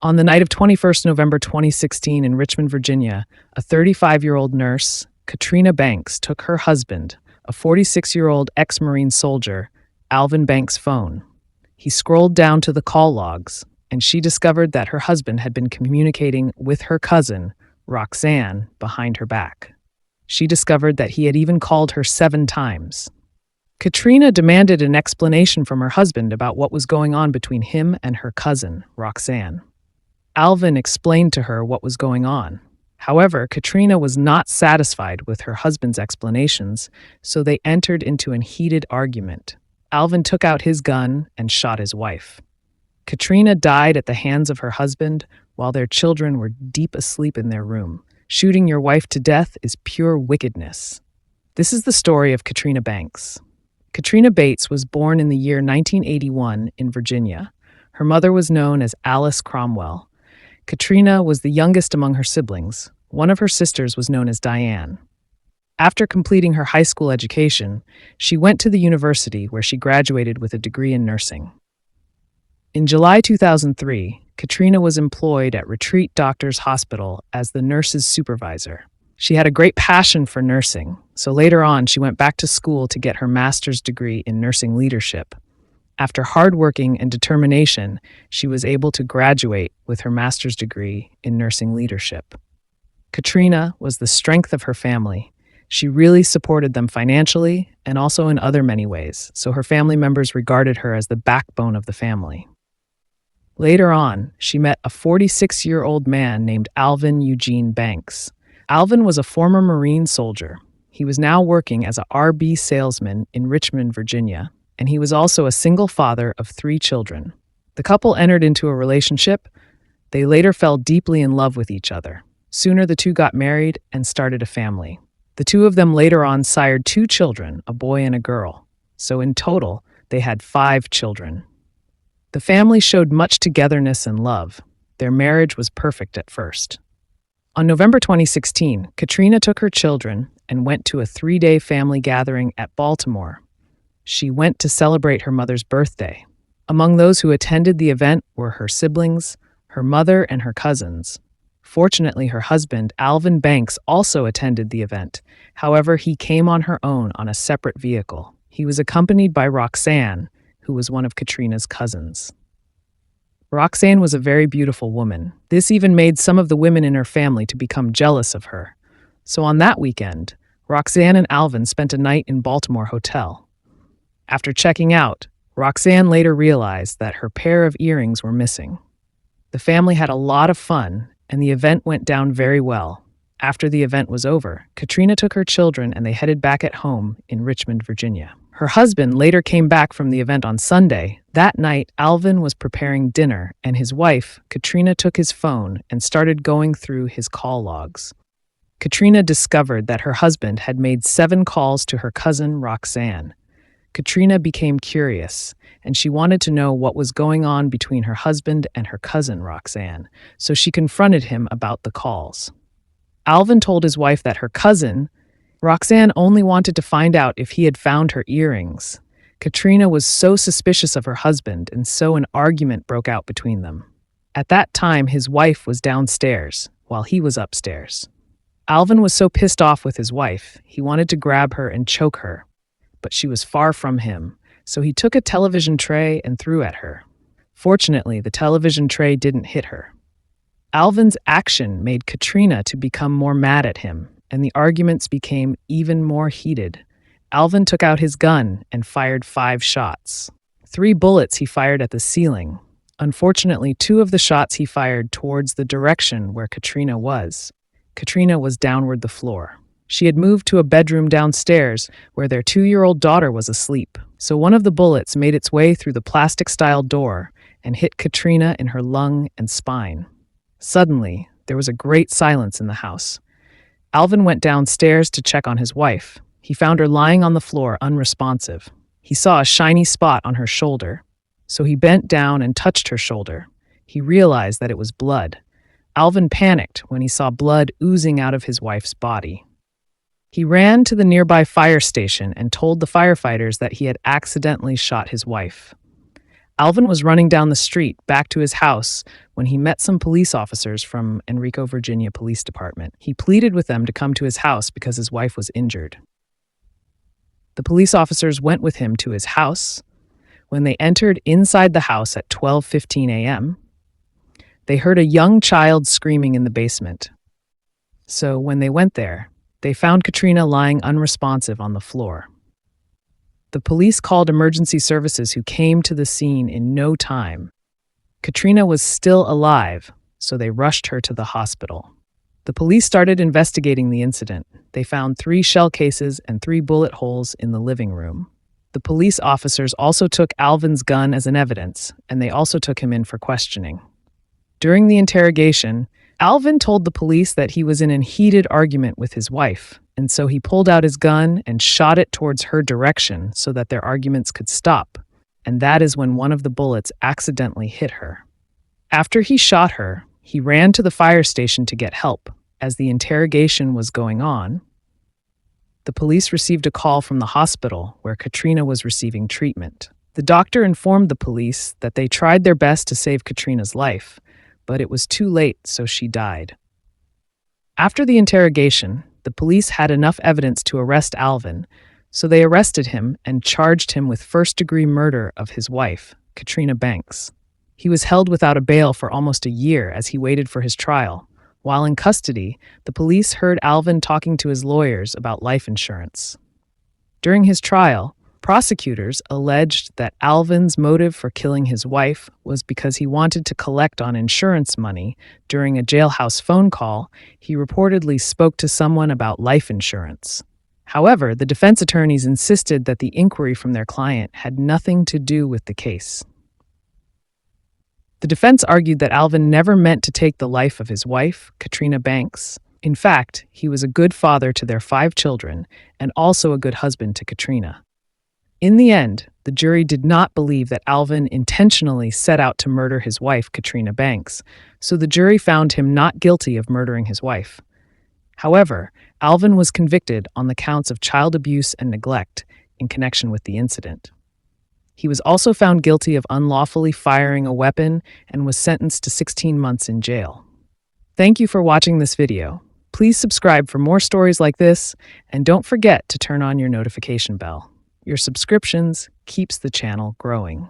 On the night of 21st November 2016 in Richmond, Virginia, a 35-year-old nurse, Katrina Banks, took her husband, a 46-year-old ex-Marine soldier, Alvin Banks' phone. He scrolled down to the call logs, and she discovered that her husband had been communicating with her cousin, Roxanne, behind her back. She discovered that he had even called her 7 times. Katrina demanded an explanation from her husband about what was going on between him and her cousin, Roxanne. Alvin explained to her what was going on. However, Katrina was not satisfied with her husband's explanations, so they entered into a heated argument. Alvin took out his gun and shot his wife. Katrina died at the hands of her husband while their children were deep asleep in their room. Shooting your wife to death is pure wickedness. This is the story of Katrina Banks. Katrina Bates was born in the year 1981 in Virginia. Her mother was known as Alice Cromwell. Katrina was the youngest among her siblings. One of her sisters was known as Diane. After completing her high school education, she went to the university where she graduated with a degree in nursing. In July 2003, Katrina was employed at Retreat Doctors Hospital as the nurse's supervisor. She had a great passion for nursing, so later on she went back to school to get her master's degree in nursing leadership. After hard working and determination, she was able to graduate with her master's degree in nursing leadership. Katrina was the strength of her family. She really supported them financially and also in other many ways, so her family members regarded her as the backbone of the family. Later on, she met a 46-year-old man named Alvin Eugene Banks. Alvin was a former Marine soldier. He was now working as a RB salesman in Richmond, Virginia, and he was also a single father of 3 children. The couple entered into a relationship. They later fell deeply in love with each other. Sooner, the two got married and started a family. The two of them later on sired 2 children, a boy and a girl. So in total, they had 5 children. The family showed much togetherness and love. Their marriage was perfect at first. On November 2016, Katrina took her children and went to a 3-day family gathering at Baltimore. She went to celebrate her mother's birthday. Among those who attended the event were her siblings, her mother, and her cousins. Fortunately, her husband, Alvin Banks, also attended the event. However, he came on her own on a separate vehicle. He was accompanied by Roxanne, who was one of Katrina's cousins. Roxanne was a very beautiful woman. This even made some of the women in her family to become jealous of her. So on that weekend, Roxanne and Alvin spent a night in Baltimore hotel. After checking out, Roxanne later realized that her pair of earrings were missing. The family had a lot of fun, and the event went down very well. After the event was over, Katrina took her children and they headed back at home in Richmond, Virginia. Her husband later came back from the event on Sunday. That night, Alvin was preparing dinner, and his wife, Katrina, took his phone and started going through his call logs. Katrina discovered that her husband had made 7 calls to her cousin, Roxanne. Katrina became curious, and she wanted to know what was going on between her husband and her cousin, Roxanne, so she confronted him about the calls. Alvin told his wife that her cousin, Roxanne, only wanted to find out if he had found her earrings. Katrina was so suspicious of her husband, and so an argument broke out between them. At that time, his wife was downstairs, while he was upstairs. Alvin was so pissed off with his wife, he wanted to grab her and choke her, but she was far from him, so he took a television tray and threw at her. Fortunately, the television tray didn't hit her. Alvin's action made Katrina to become more mad at him, and the arguments became even more heated. Alvin took out his gun and fired 5 shots. 3 bullets he fired at the ceiling. Unfortunately, 2 of the shots he fired towards the direction where Katrina was. Katrina was downward the floor. She had moved to a bedroom downstairs where their 2-year-old daughter was asleep. So one of the bullets made its way through the plastic-style door and hit Katrina in her lung and spine. Suddenly, there was a great silence in the house. Alvin went downstairs to check on his wife. He found her lying on the floor, unresponsive. He saw a shiny spot on her shoulder, so he bent down and touched her shoulder. He realized that it was blood. Alvin panicked when he saw blood oozing out of his wife's body. He ran to the nearby fire station and told the firefighters that he had accidentally shot his wife. Alvin was running down the street back to his house when he met some police officers from Enrico, Virginia Police Department. He pleaded with them to come to his house because his wife was injured. The police officers went with him to his house. When they entered inside the house at 12:15 a.m., they heard a young child screaming in the basement. So when they went there, they found Katrina lying unresponsive on the floor. The police called emergency services who came to the scene in no time. Katrina was still alive, so they rushed her to the hospital. The police started investigating the incident. They found 3 shell cases and 3 bullet holes in the living room. The police officers also took Alvin's gun as an evidence, and they also took him in for questioning. During the interrogation, Alvin told the police that he was in a heated argument with his wife, and so he pulled out his gun and shot it towards her direction so that their arguments could stop, and that is when one of the bullets accidentally hit her. After he shot her, he ran to the fire station to get help. As the interrogation was going on, the police received a call from the hospital where Katrina was receiving treatment. The doctor informed the police that they tried their best to save Katrina's life, but it was too late, so she died. After the interrogation, the police had enough evidence to arrest Alvin, so they arrested him and charged him with first-degree murder of his wife, Katrina Banks. He was held without a bail for almost a year as he waited for his trial. While in custody, the police heard Alvin talking to his lawyers about life insurance. During his trial, prosecutors alleged that Alvin's motive for killing his wife was because he wanted to collect on insurance money. During a jailhouse phone call, he reportedly spoke to someone about life insurance. However, the defense attorneys insisted that the inquiry from their client had nothing to do with the case. The defense argued that Alvin never meant to take the life of his wife, Katrina Banks. In fact, he was a good father to their 5 children and also a good husband to Katrina. In the end, the jury did not believe that Alvin intentionally set out to murder his wife, Katrina Banks, so the jury found him not guilty of murdering his wife. However, Alvin was convicted on the counts of child abuse and neglect in connection with the incident. He was also found guilty of unlawfully firing a weapon and was sentenced to 16 months in jail. Thank you for watching this video. Please subscribe for more stories like this, and don't forget to turn on your notification bell. Your subscriptions keeps the channel growing.